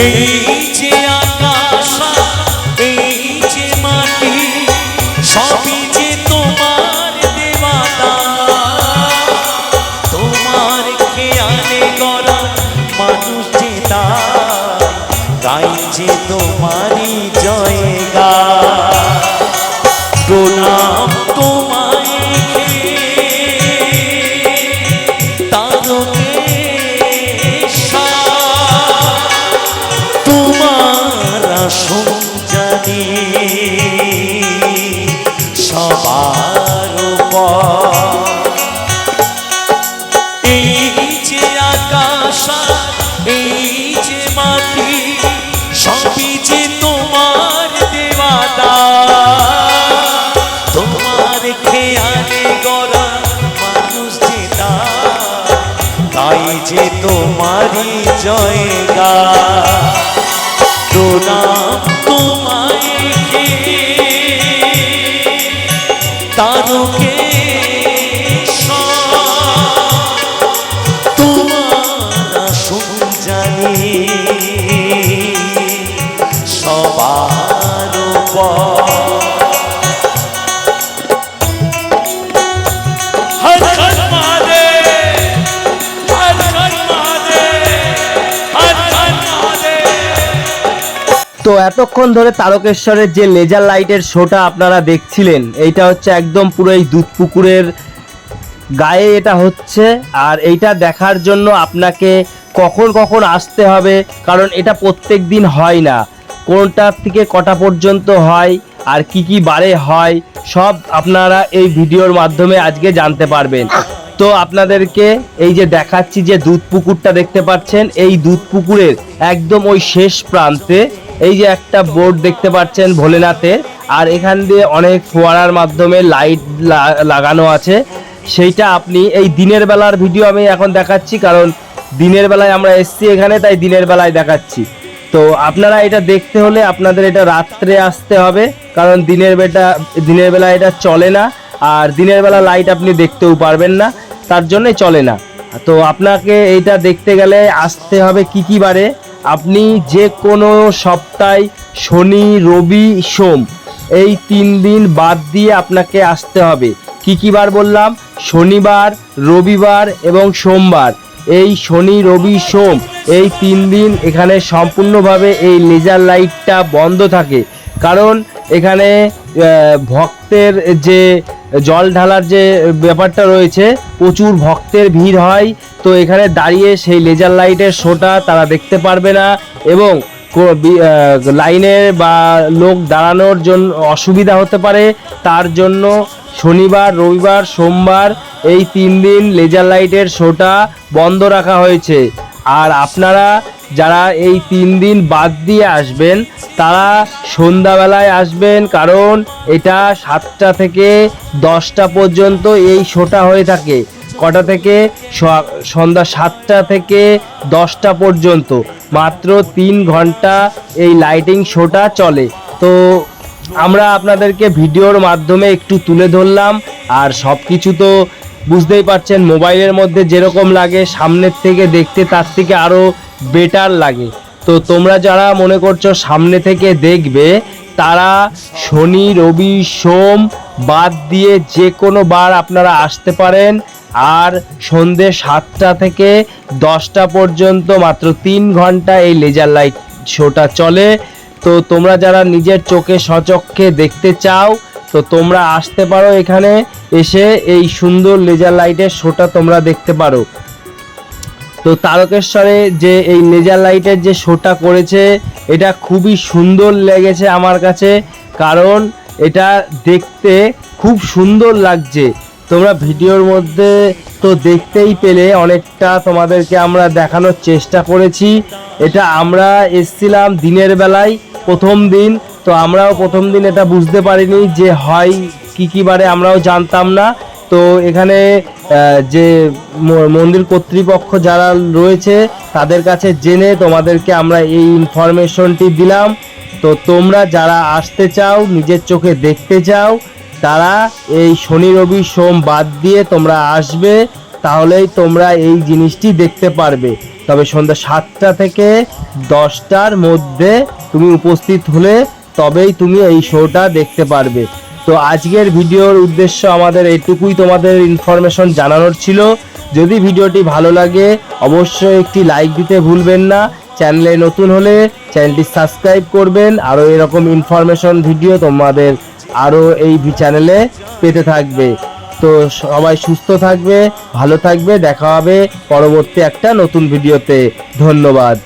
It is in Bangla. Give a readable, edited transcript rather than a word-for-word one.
এই যে আকাশ এই যে মাটি সবই যে তোমার দেওয়া দান। তোমার খেয়ালে গড়া মানুষ যে তাই গাই যে তোমারই জয়গান। প্রণাম তোমায় তোমার আসন জানি সবার উপর। এই যে আকাশ এই যে মাটি সবই যে তোমার দেওয়া দান। তোমার খেয়ালে গড়া মানুষ যে তাই যে তোমারই জয়গান। প্রণাম তোমায় তোমার আসন জানি সবার উপর। হর হর মহাদেব, হর হর মহাদেব, হর হর মহাদেব। তো এতক্ষণ ধরে তারকেশ্বরের যে লেজার লাইটের শোটা আপনারা দেখছিলেন, এইটা হচ্ছে একদম পুরো এই দুধপুকুরের গায়ে এটা হচ্ছে। আর এইটা দেখার জন্য আপনাকে কখন কখন আসতে হবে, কারণ এটা প্রত্যেক দিন হয় না। কোনটার থেকে কটা পর্যন্ত হয় আর কি কি বারে হয় সব আপনারা এই ভিডিওর মাধ্যমে আজকে জানতে পারবেন। তো আপনাদেরকে এই যে দেখাচ্ছি যে দুধপুকুরটা দেখতে পাচ্ছেন, এই দুধপুকুরের একদম ওই শেষ প্রান্তে এই যে একটা বোর্ড দেখতে পাচ্ছেন ভোলেনাথের, আর এখান দিয়ে অনেক ফোয়ারার মাধ্যমে লাইট লাগানো আছে। সেইটা আপনি এই দিনের বেলার ভিডিও আমি এখন দেখাচ্ছি, কারণ দিনের বেলায় আমরা এসছি এখানে, তাই দিনের বেলায় দেখাচ্ছি। তো আপনারা এটা দেখতে হলে আপনাদের এটা রাত্রে আসতে হবে, কারণ দিনের বেলা এটা চলে না, আর দিনের বেলা লাইট আপনি দেখতেও পারবেন না, তার জন্যই চলে না। তো আপনাকে এইটা দেখতে গেলে আসতে হবে কি কি বারে। আপনি যে কোনো সপ্তাহে শনি রবি সোম এই 3 দিন বাদ দিয়ে আপনাকে আসতে হবে। কি কি বার বললাম? শনিবার, রবিবার এবং সোমবার। এই শনি রবি সোম এই 3 দিন এখানে সম্পূর্ণভাবে এই লেজার লাইটটা বন্ধ থাকে, কারণ এখানে ভক্তের যে জল ঢালার যে ব্যাপারটা রয়েছে, প্রচুর ভক্তের ভিড় হয়। তো এখানে দাঁড়িয়ে সেই লেজার লাইটের শোটা তারা দেখতে পারবে না, এবং লাইনের বা লোক দাঁড়ানোর জন্য অসুবিধা হতে পারে। তার জন্য শনিবার রবিবার সোমবার এই 3 দিন লেজার লাইটের শোটা বন্ধ রাখা হয়েছে। আর আপনারা যারা এই 3 দিন বাদ দিয়ে আসবেন তারা সন্ধ্যাবেলায় আসবেন, কারণ এটা 7টা থেকে 10টা পর্যন্ত এই শোটা হয়ে থাকে। কটা থেকে? সন্ধ্যা 7টা থেকে 10টা পর্যন্ত, মাত্র 3 ঘন্টা এই লাইটিং শোটা চলে। তো আমরা আপনাদেরকে ভিডিওর মাধ্যমে একটু তুলে ধরলাম, আর সব কিছু তো বুঝতেই পারছেন, মোবাইলের মধ্যে যেরকম লাগে সামনের থেকে দেখতে তার থেকে আরও বেটার লাগে। তো তোমরা যারা মনে করছো সামনে থেকে দেখবে, তারা শনি রবি সোম বাদ দিয়ে যে কোনো বার আপনারা আসতে পারেন। আর সন্ধে 7টা থেকে 10টা পর্যন্ত মাত্র 3 ঘন্টা এই লেজার লাইট শোটা চলে। তো তোমরা যারা নিজের চোখে সচক্ষে দেখতে চাও, তো তোমরা আসতে পারো, এখানে এসে এই সুন্দর লেজার লাইটের শোটা তোমরা দেখতে পারো। তো তারকেশ্বরে যে এই লেজার লাইটের যে শোটা করেছে, এটা খুবই সুন্দর লেগেছে আমার কাছে, কারণ এটা দেখতে খুব সুন্দর লাগছে। তোমরা ভিডিওর মধ্যে তো দেখতেই পেলে, অনেকটা তোমাদেরকে আমরা দেখানোর চেষ্টা করেছি। এটা আমরা এসছিলাম দিনের বেলায় প্রথম দিন, তো আমরাও প্রথম দিন এটা বুঝতে পারিনি যে হয় কি কি বারে, আমরাও জানতাম না। তো এখানে যে মন্দির কর্তৃপক্ষ যারা রয়েছে তাদের কাছে জেনে তোমাদেরকে আমরা এই ইনফরমেশনটি দিলাম। তো তোমরা যারা আসতে চাও, নিজের চোখে দেখতে চাও, তারা এই শনি রবি সোম বাদ দিয়ে তোমরা আসবে, তাহলেই তোমরা এই জিনিসটি দেখতে পারবে। তবে সন্ধ্যা 7টা থেকে 10টার মধ্যে তুমি উপস্থিত হলে তবেই তুমি এই শোটা দেখতে পারবে। তো আজকের ভিডিওর উদ্দেশ্য আমাদের এইটুকুই, তোমাদের ইনফরমেশন জানানোর ছিল। যদি ভিডিওটি ভালো লাগে অবশ্যই একটি লাইক দিতে ভুলবেন না। চ্যানেলে নতুন হলে চ্যানেলটি সাবস্ক্রাইব করবেন। আরও এরকম ইনফরমেশন ভিডিও তোমাদের আরও এই চ্যানেলে পেতে থাকবে। তো সবাই সুস্থ থাকবে, ভালো থাকবে, দেখা হবে পরবর্তী একটা নতুন ভিডিওতে। ধন্যবাদ।